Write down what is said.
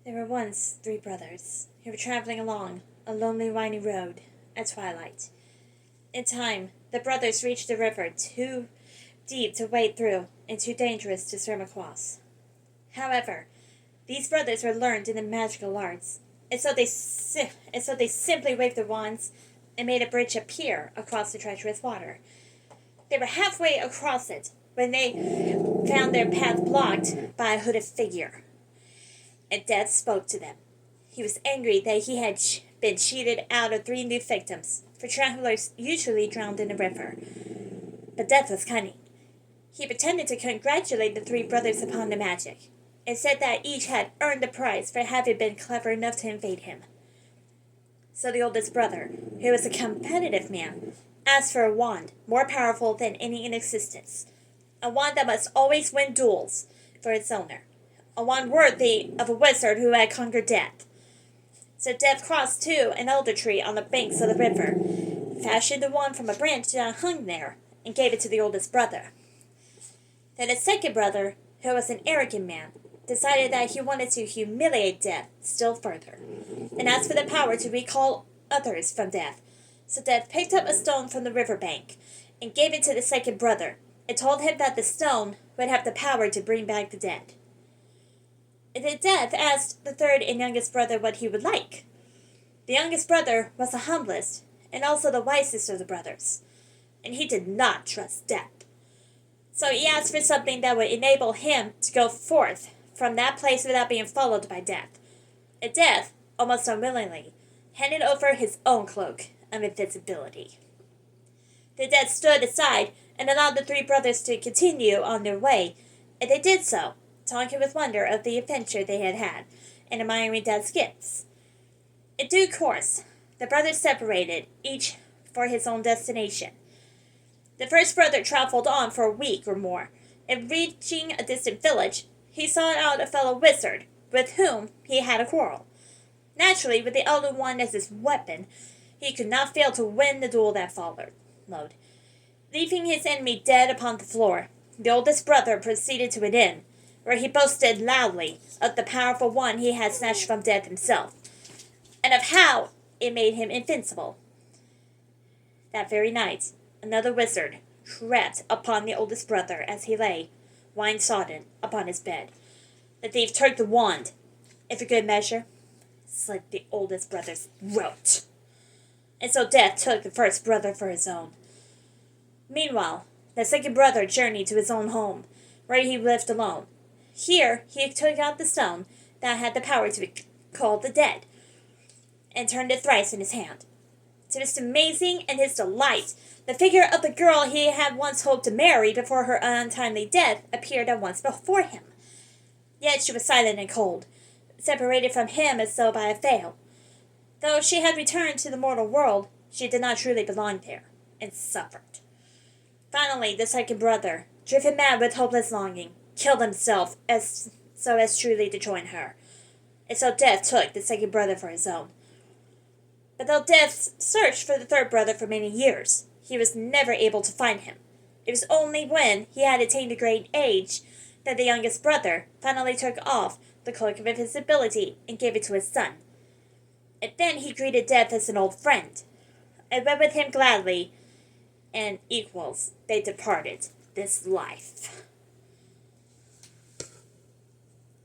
There were once 3 brothers who were traveling along a lonely, windy road at twilight. In time, the brothers reached a river too deep to wade through and too dangerous to swim across. However, these brothers were learned in the magical arts, and so they simply waved their wands and made a bridge appear across the treacherous water. They were halfway across it when they found their path blocked by a hooded figure. And Death spoke to them. He was angry that he had been cheated out of 3 new victims, for travelers usually drowned in the river. But Death was cunning. He pretended to congratulate the 3 brothers upon the magic, and said that each had earned the prize for having been clever enough to invade him. So the oldest brother, who was a competitive man, asked for a wand more powerful than any in existence, a wand that must always win duels for its owner, a wand worthy of a wizard who had conquered death. So Death crossed to an elder tree on the banks of the river, fashioned the wand from a branch that hung there, and gave it to the oldest brother. Then the second brother, who was an arrogant man, decided that he wanted to humiliate Death still further, and asked for the power to recall others from death. So Death picked up a stone from the riverbank and gave it to the second brother, and told him that the stone would have the power to bring back the dead. And then Death asked the third and youngest brother what he would like. The youngest brother was the humblest and also the wisest of the brothers, and he did not trust Death. So he asked for something that would enable him to go forth from that place without being followed by Death. And Death, almost unwillingly, handed over his own cloak of invisibility. The Death stood aside and allowed the 3 brothers to continue on their way, and they did so, talking with wonder of the adventure they had had, and admiring Death's gifts. In due course, the brothers separated, each for his own destination. The first brother traveled on for a week or more, and reaching a distant village, he sought out a fellow wizard, with whom he had a quarrel. Naturally, with the elder one as his weapon, he could not fail to win the duel that followed. Leaving his enemy dead upon the floor, the oldest brother proceeded to an inn, where he boasted loudly of the powerful one he had snatched from Death himself, and of how it made him invincible. That very night, another wizard crept upon the oldest brother as he lay, wine-sodden, upon his bed. The thief took the wand, and for good measure, slit the oldest brother's throat. And so Death took the first brother for his own. Meanwhile, the second brother journeyed to his own home, where he lived alone. Here he took out the stone that had the power to recall the dead, and turned it thrice in his hand. To his amazing and his delight, the figure of the girl he had once hoped to marry before her untimely death appeared at once before him. Yet she was silent and cold, separated from him as though by a veil. Though she had returned to the mortal world, she did not truly belong there, and suffered. Finally, the second brother, driven mad with hopeless longing, killed himself so as truly to join her. And so Death took the second brother for his own. But though Death searched for the third brother for many years, he was never able to find him. It was only when he had attained a great age that the youngest brother finally took off the cloak of invisibility and gave it to his son. And then he greeted Death as an old friend, and went with him gladly, and equals they departed this life.